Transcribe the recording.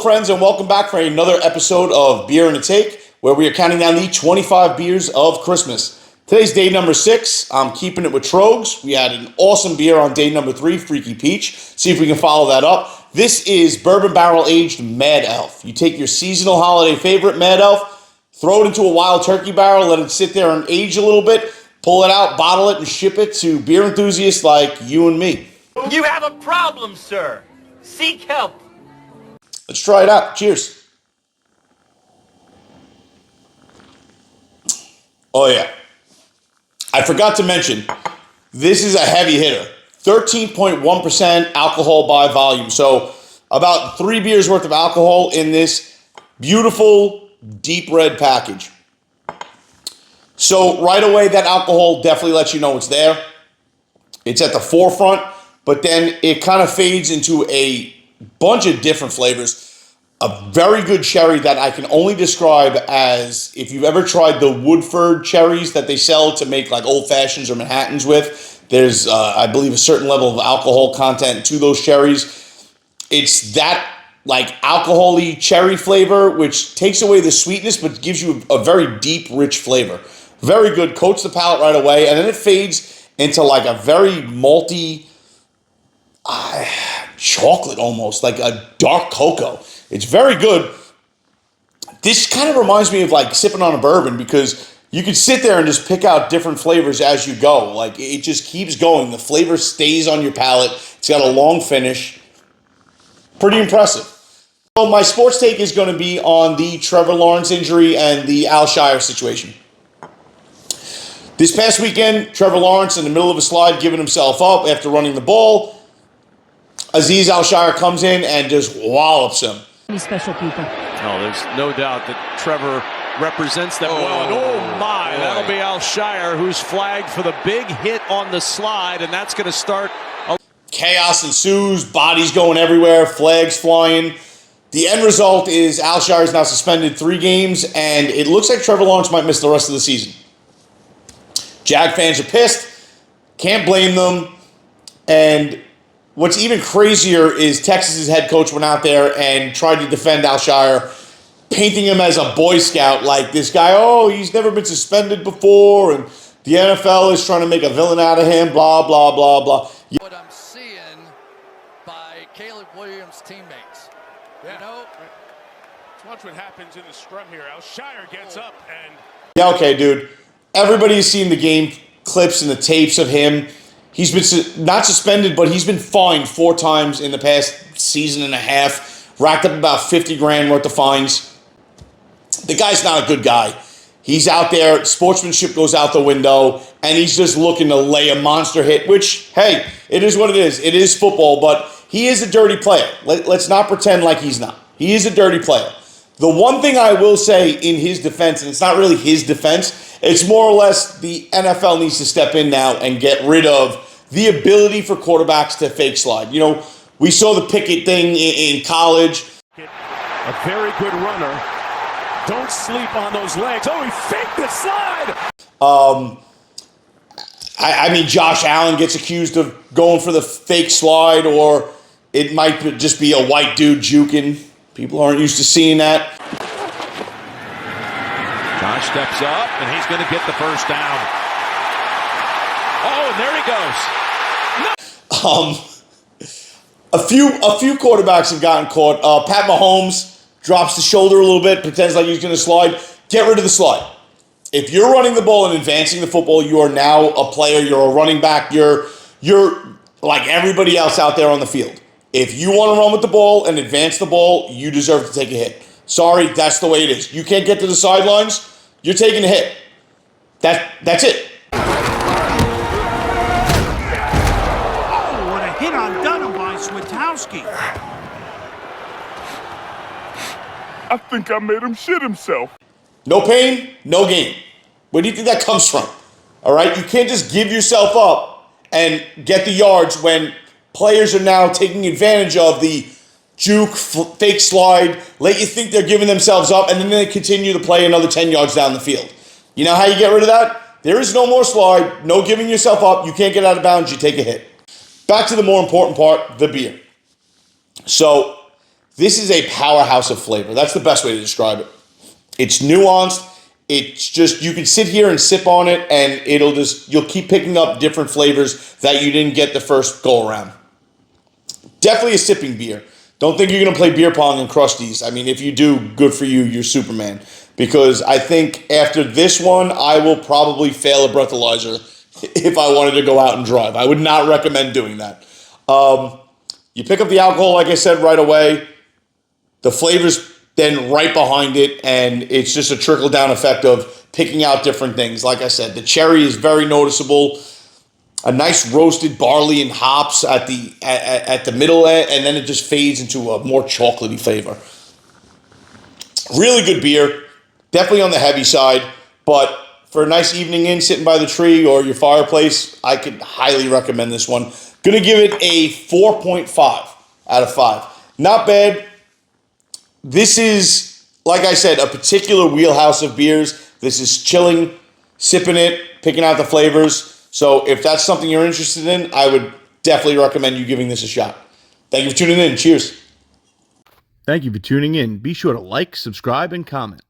friends, and welcome back for another episode of Beer and a Take, where we are counting down the 25 beers of Christmas. Today's day number 6. I'm keeping it with Troegs. We had an awesome beer on day number 3, Freaky Peach. See if we can follow that up. This is Bourbon Barrel Aged Mad Elf. You take your seasonal holiday favorite, Mad Elf, throw it into a wild turkey barrel, let it sit there and age a little bit, pull it out, bottle it, and ship it to beer enthusiasts like you and me. You have a problem, sir. Seek help. Let's try it out. Cheers. Oh, yeah. I forgot to mention, this is a heavy hitter. 13.1% alcohol by volume. So about 3 beers worth of alcohol in this beautiful deep red package. So right away, that alcohol definitely lets you know it's there. It's at the forefront, but then it kind of fades into a bunch of different flavors. A very good cherry that I can only describe as, if you've ever tried the Woodford cherries that they sell to make like old fashions or Manhattans with, there's, I believe, a certain level of alcohol content to those cherries. It's that like alcohol-y cherry flavor, which takes away the sweetness, but gives you a very deep, rich flavor. Very good, coats the palate right away, and then it fades into like a very malty, chocolate almost, like a dark cocoa. It's very good. This kind of reminds me of like sipping on a bourbon, because you can sit there and just pick out different flavors as you go. Like it just keeps going. The flavor stays on your palate. It's got a long finish. Pretty impressive. So my sports take is going to be on the Trevor Lawrence injury and the Al-Shaair situation. This past weekend, Trevor Lawrence in the middle of a slide giving himself up after running the ball. Azerz Al-Shaair comes in and just wallops him. Any special people. Oh, there's no doubt that Trevor represents them well. And oh my, that'll be Al-Shaair, who's flagged for the big hit on the slide, and that's going to start. Chaos ensues, bodies going everywhere, flags flying. The end result is Al-Shaair is now suspended 3 games, and it looks like Trevor Lawrence might miss the rest of the season. Jag fans are pissed. Can't blame them. And what's even crazier is Texas's head coach went out there and tried to defend Al-Shaair, painting him as a Boy Scout, like this guy, oh, he's never been suspended before, and the NFL is trying to make a villain out of him, blah, blah, blah, blah. What I'm seeing by Caleb Williams' teammates. Yeah. You know? Let's watch what happens in the scrum here. Al-Shaair gets up and... Yeah, okay, dude. Everybody's seen the game clips and the tapes of him. He's been not suspended, but he's been fined 4 times in the past season and a half. Racked up about 50 grand worth of fines. The guy's not a good guy. He's out there, sportsmanship goes out the window, and he's just looking to lay a monster hit, which, hey, it is what it is. It is football, but he is a dirty player. Let's not pretend like he's not. He is a dirty player. The one thing I will say in his defense, and it's not really his defense, it's more or less the NFL needs to step in now and get rid of the ability for quarterbacks to fake slide. You know, we saw the Pickett thing in college. A very good runner. Don't sleep on those legs. Oh, he faked the slide. I mean, Josh Allen gets accused of going for the fake slide, or it might just be a white dude juking. People aren't used to seeing that. Josh steps up, and he's going to get the first down. Oh, and there he goes. A few quarterbacks have gotten caught. Pat Mahomes drops the shoulder a little bit, pretends like he's going to slide. Get rid of the slide. If you're running the ball and advancing the football, you are now a player. You're a running back. You're like everybody else out there on the field. If you want to run with the ball and advance the ball, you deserve to take a hit. Sorry, that's the way it is. You can't get to the sidelines, you're taking a hit. That's it. Oh, what a hit on Dunham by Switowski. I think I made him shit himself. No pain, no gain. Where do you think that comes from? All right? You can't just give yourself up and get the yards when players are now taking advantage of the juke, fake slide, let you think they're giving themselves up, and then they continue to play another 10 yards down the field. You know how you get rid of that? There is no more slide, no giving yourself up. You can't get out of bounds, you take a hit. Back to the more important part, the beer. So This is a powerhouse of flavor. That's the best way to describe it. It's nuanced. It's just, you can sit here and sip on it, and you'll keep picking up different flavors that you didn't get the first go around. Definitely a sipping beer. Don't think you're going to play beer pong and crush these. I mean, if you do, good for you. You're Superman. Because I think after this one, I will probably fail a breathalyzer if I wanted to go out and drive. I would not recommend doing that. You pick up the alcohol, like I said, right away. The flavor's then right behind it, and it's just a trickle-down effect of picking out different things. Like I said, the cherry is very noticeable. A nice roasted barley and hops at the middle end, and then it just fades into a more chocolatey flavor. Really good beer. Definitely on the heavy side, but for a nice evening in, sitting by the tree or your fireplace, I could highly recommend this one. Going to give it a 4.5 out of 5. Not bad. This is, like I said, a particular wheelhouse of beers. This is chilling, sipping it, picking out the flavors. So if that's something you're interested in, I would definitely recommend you giving this a shot. Thank you for tuning in. Cheers. Thank you for tuning in. Be sure to like, subscribe, and comment.